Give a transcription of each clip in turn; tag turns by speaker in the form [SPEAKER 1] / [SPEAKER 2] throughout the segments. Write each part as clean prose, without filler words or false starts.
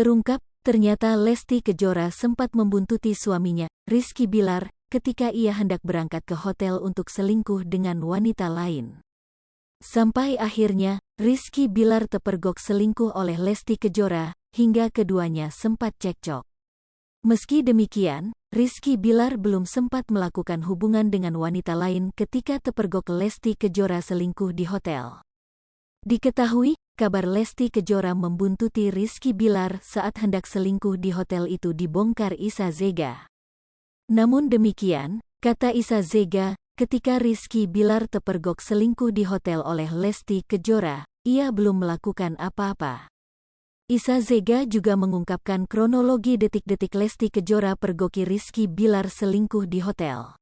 [SPEAKER 1] Terungkap, ternyata Lesti Kejora sempat membuntuti suaminya, Rizky Bilar, ketika ia hendak berangkat ke hotel untuk selingkuh dengan wanita lain. Sampai akhirnya, Rizky Bilar terpergok selingkuh oleh Lesti Kejora, hingga keduanya sempat cekcok. Meski demikian, Rizky Bilar belum sempat melakukan hubungan dengan wanita lain ketika terpergok Lesti Kejora selingkuh di hotel. Diketahui, kabar Lesti Kejora membuntuti Rizky Bilar saat hendak selingkuh di hotel itu dibongkar Isa Zega. Namun demikian, kata Isa Zega, ketika Rizky Bilar terpergok selingkuh di hotel oleh Lesti Kejora, ia belum melakukan apa-apa. Isa Zega juga mengungkapkan kronologi detik-detik Lesti Kejora pergoki Rizky Bilar selingkuh di hotel.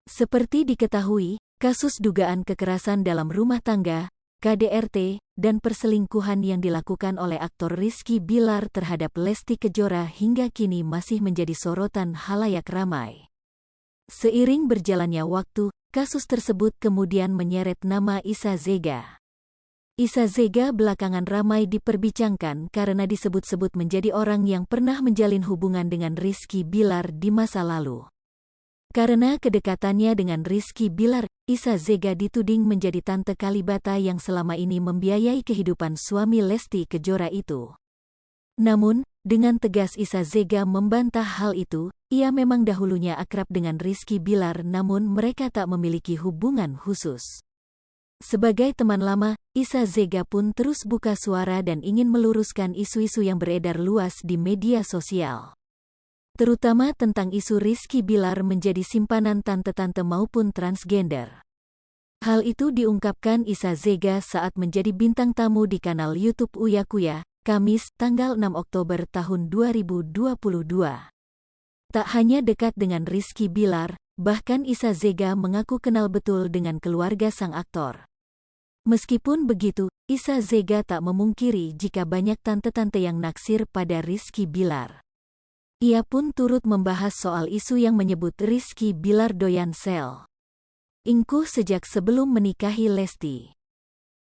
[SPEAKER 1] Seperti diketahui, kasus dugaan kekerasan dalam rumah tangga, KDRT, dan perselingkuhan yang dilakukan oleh aktor Rizky Bilar terhadap Lesti Kejora hingga kini masih menjadi sorotan halayak ramai. Seiring berjalannya waktu, kasus tersebut kemudian menyeret nama Isa Zega. Isa Zega belakangan ramai diperbincangkan karena disebut-sebut menjadi orang yang pernah menjalin hubungan dengan Rizky Bilar di masa lalu. Karena kedekatannya dengan Rizky Bilar, Isa Zega dituding menjadi tante Kalibata yang selama ini membiayai kehidupan suami Lesti Kejora itu. Namun, dengan tegas Isa Zega membantah hal itu, ia memang dahulunya akrab dengan Rizky Bilar namun mereka tak memiliki hubungan khusus. Sebagai teman lama, Isa Zega pun terus buka suara dan ingin meluruskan isu-isu yang beredar luas di media sosial. Terutama tentang isu Rizky Bilar menjadi simpanan tante-tante maupun transgender. Hal itu diungkapkan Isa Zega saat menjadi bintang tamu di kanal YouTube Uya Kuya, Kamis, tanggal 6 Oktober tahun 2022. Tak hanya dekat dengan Rizky Bilar, bahkan Isa Zega mengaku kenal betul dengan keluarga sang aktor. Meskipun begitu, Isa Zega tak memungkiri jika banyak tante-tante yang naksir pada Rizky Bilar. Ia pun turut membahas soal isu yang menyebut Rizky Bilar doyan sel ingkuh sejak sebelum menikahi Lesti.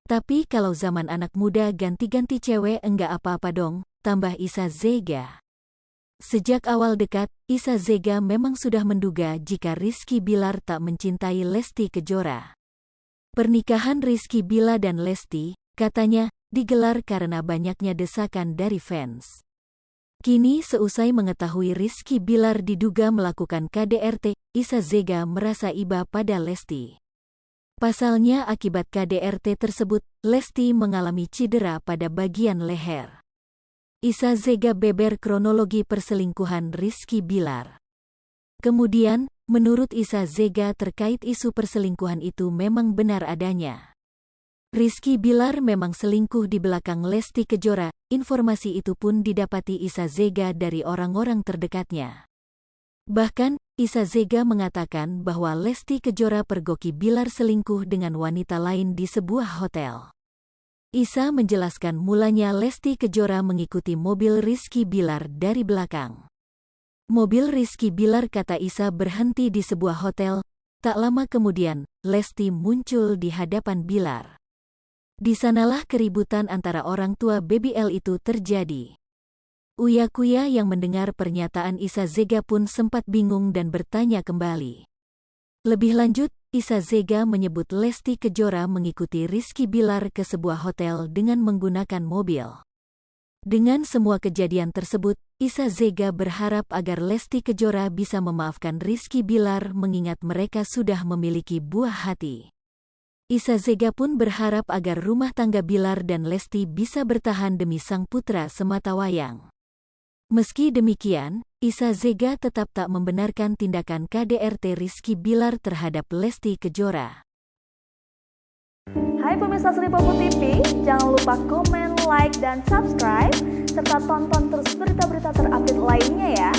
[SPEAKER 1] Tapi kalau zaman anak muda ganti-ganti cewek enggak apa-apa dong, tambah Isa Zega. Sejak awal dekat, Isa Zega memang sudah menduga jika Rizky Bilar tak mencintai Lesti Kejora. Pernikahan Rizky Bilar dan Lesti, katanya, digelar karena banyaknya desakan dari fans. Kini seusai mengetahui Rizky Bilar diduga melakukan KDRT, Isa Zega merasa iba pada Lesti. Pasalnya akibat KDRT tersebut, Lesti mengalami cedera pada bagian leher. Isa Zega beber kronologi perselingkuhan Rizky Bilar. Kemudian, menurut Isa Zega terkait isu perselingkuhan itu memang benar adanya. Rizky Bilar memang selingkuh di belakang Lesti Kejora, informasi itu pun didapati Isa Zega dari orang-orang terdekatnya. Bahkan, Isa Zega mengatakan bahwa Lesti Kejora pergoki Bilar selingkuh dengan wanita lain di sebuah hotel. Isa menjelaskan mulanya Lesti Kejora mengikuti mobil Rizky Bilar dari belakang. Mobil Rizky Bilar kata Isa berhenti di sebuah hotel, tak lama kemudian, Lesti muncul di hadapan Bilar. Di sanalah keributan antara orang tua BBL itu terjadi. Uya Kuya yang mendengar pernyataan Isa Zega pun sempat bingung dan bertanya kembali. Lebih lanjut, Isa Zega menyebut Lesti Kejora mengikuti Rizky Bilar ke sebuah hotel dengan menggunakan mobil. Dengan semua kejadian tersebut, Isa Zega berharap agar Lesti Kejora bisa memaafkan Rizky Bilar mengingat mereka sudah memiliki buah hati. Isa Zega pun berharap agar rumah tangga Bilar dan Lesti bisa bertahan demi sang putra sematawayang. Meski demikian, Isa Zega tetap tak membenarkan tindakan KDRT Rizky Bilar terhadap Lesti Kejora.
[SPEAKER 2] Hai pemirsa Sri Popo TV, jangan lupa komen, like, dan subscribe, serta tonton terus berita-berita terupdate lainnya ya.